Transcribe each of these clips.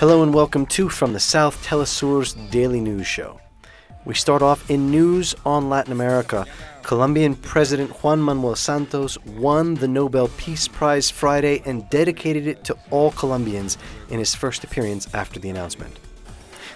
Hello and welcome to From the South, teleSur's daily news show. We start off in news on Latin America. Colombian President Juan Manuel Santos won the Nobel Peace Prize Friday and dedicated it to all Colombians in his first appearance after the announcement.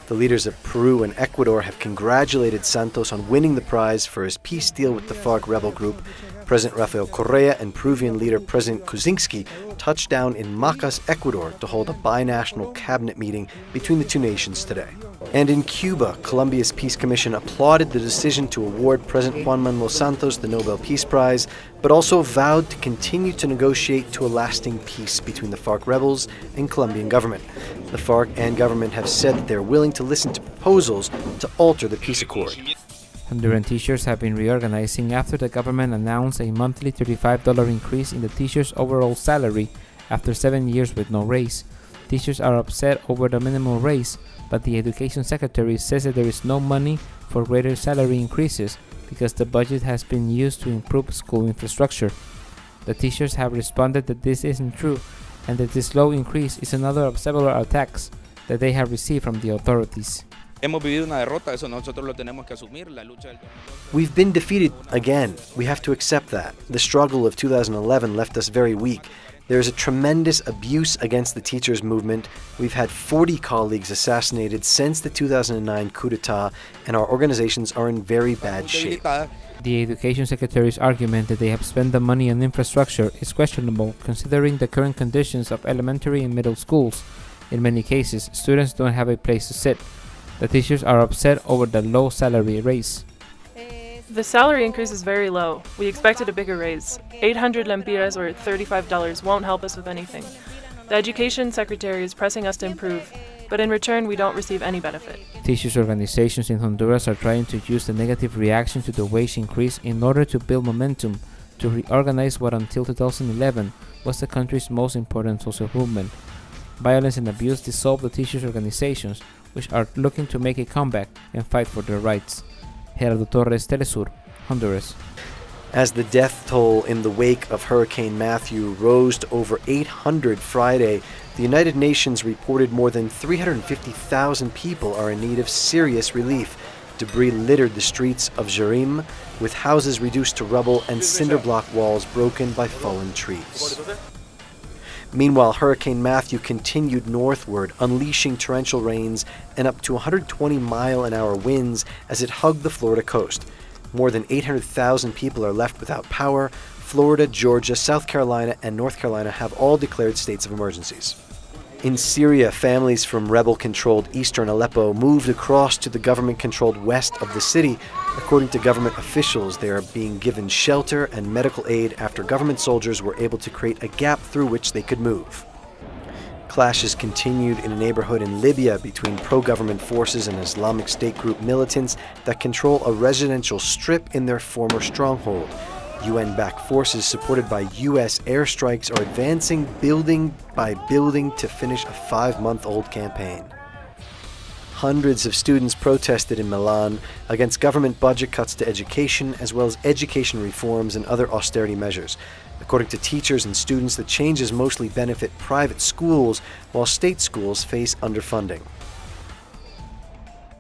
The leaders of Peru and Ecuador have congratulated Santos on winning the prize for his peace deal with the FARC rebel group. President Rafael Correa and Peruvian leader President Kuczynski touched down in Macas, Ecuador, to hold a binational cabinet meeting between the two nations today. And in Cuba, Colombia's Peace Commission applauded the decision to award President Juan Manuel Santos the Nobel Peace Prize, but also vowed to continue to negotiate to a lasting peace between the FARC rebels and Colombian government. The FARC and government have said that they're willing to listen to proposals to alter the peace accord. Honduran teachers have been reorganizing after the government announced a monthly $35 increase in the teachers' overall salary after 7 years with no raise. Teachers are upset over the minimal raise, but the education secretary says that there is no money for greater salary increases because the budget has been used to improve school infrastructure. The teachers have responded that this isn't true and that this low increase is another of several attacks that they have received from the authorities. We've been defeated again. We have to accept that. The struggle of 2011 left us very weak. There is a tremendous abuse against the teachers' movement. We've had 40 colleagues assassinated since the 2009 coup d'etat, and our organizations are in very bad shape. The education secretary's argument that they have spent the money on infrastructure is questionable considering the current conditions of elementary and middle schools. In many cases, students don't have a place to sit. The teachers are upset over the low salary raise. The salary increase is very low. We expected a bigger raise. 800 lempiras or $35 won't help us with anything. The education secretary is pressing us to improve, but in return we don't receive any benefit. Teachers' organizations in Honduras are trying to use the negative reaction to the wage increase in order to build momentum to reorganize what until 2011 was the country's most important social movement. Violence and abuse dissolved the teachers' organizations, which are looking to make a comeback and fight for their rights. Gerardo Torres, teleSur, Honduras. As the death toll in the wake of Hurricane Matthew rose to over 800 Friday, the United Nations reported more than 350,000 people are in need of serious relief. Debris littered the streets of Jerim, with houses reduced to rubble and cinder block walls broken by fallen trees. Meanwhile, Hurricane Matthew continued northward, unleashing torrential rains and up to 120-mile-an-hour winds as it hugged the Florida coast. More than 800,000 people are left without power. Florida, Georgia, South Carolina, and North Carolina have all declared states of emergencies. In Syria, families from rebel-controlled eastern Aleppo moved across to the government-controlled west of the city. According to government officials, they are being given shelter and medical aid after government soldiers were able to create a gap through which they could move. Clashes continued in a neighborhood in Libya between pro-government forces and Islamic State group militants that control a residential strip in their former stronghold. UN-backed forces supported by U.S. airstrikes are advancing building by building to finish a 5-month-old campaign. Hundreds of students protested in Milan against government budget cuts to education, as well as education reforms and other austerity measures. According to teachers and students, the changes mostly benefit private schools, while state schools face underfunding.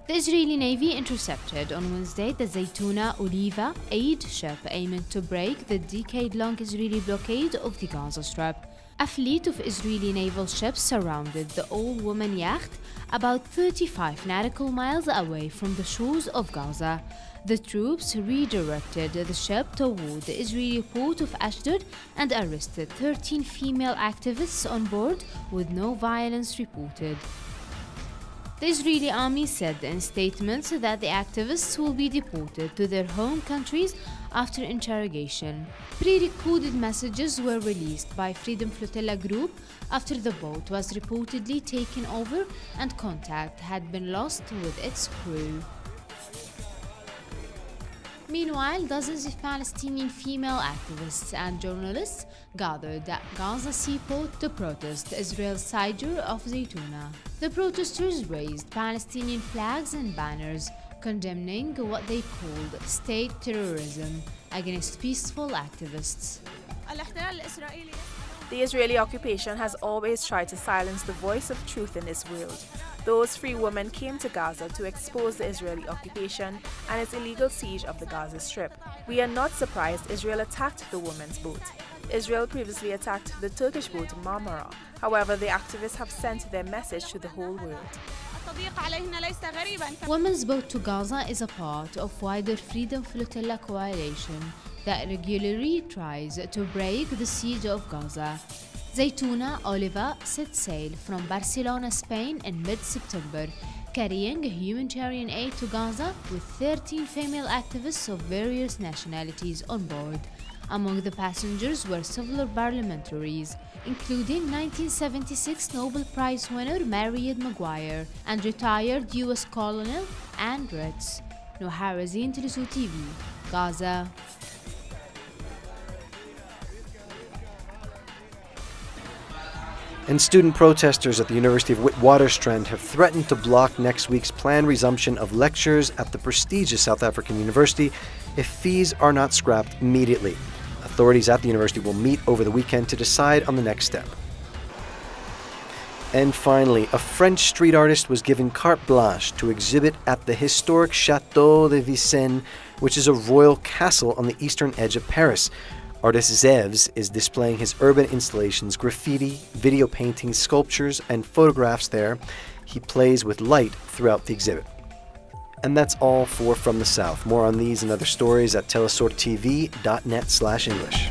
The Israeli Navy intercepted on Wednesday the Zaytuna Oliva aid ship aiming to break the decade-long Israeli blockade of the Gaza Strip. A fleet of Israeli naval ships surrounded the all-woman yacht about 35 nautical miles away from the shores of Gaza. The troops redirected the ship toward the Israeli port of Ashdod and arrested 13 female activists on board, with no violence reported. The Israeli army said in statements that the activists will be deported to their home countries after interrogation. Pre-recorded messages were released by Freedom Flotilla Group after the boat was reportedly taken over and contact had been lost with its crew. Meanwhile, dozens of Palestinian female activists and journalists gathered at Gaza seaport to protest Israel's seizure of Zaytuna. The protesters raised Palestinian flags and banners condemning what they called state terrorism against peaceful activists. The Israeli occupation has always tried to silence the voice of truth in this world. Those free women came to Gaza to expose the Israeli occupation and its illegal siege of the Gaza Strip. We are not surprised Israel attacked the women's boat. Israel previously attacked the Turkish boat Marmara. However, the activists have sent their message to the whole world. Women's Boat to Gaza is a part of wider Freedom Flotilla coalition that regularly tries to break the siege of Gaza. Zaytuna Oliva set sail from Barcelona, Spain in mid-September, carrying humanitarian aid to Gaza with 13 female activists of various nationalities on board. Among the passengers were several parliamentaries, including 1976 Nobel Prize winner Mariette Maguire and retired U.S. Colonel Ann Ritz. Noharazin, teleSur's TV, Gaza. And student protesters at the University of Witwatersrand have threatened to block next week's planned resumption of lectures at the prestigious South African university if fees are not scrapped immediately. Authorities at the university will meet over the weekend to decide on the next step. And finally, a French street artist was given carte blanche to exhibit at the historic Château de Vincennes, which is a royal castle on the eastern edge of Paris. Artist Zevs is displaying his urban installations, graffiti, video paintings, sculptures, and photographs there. He plays with light throughout the exhibit. And that's all for From the South. More on these and other stories at telesurtv.net/English.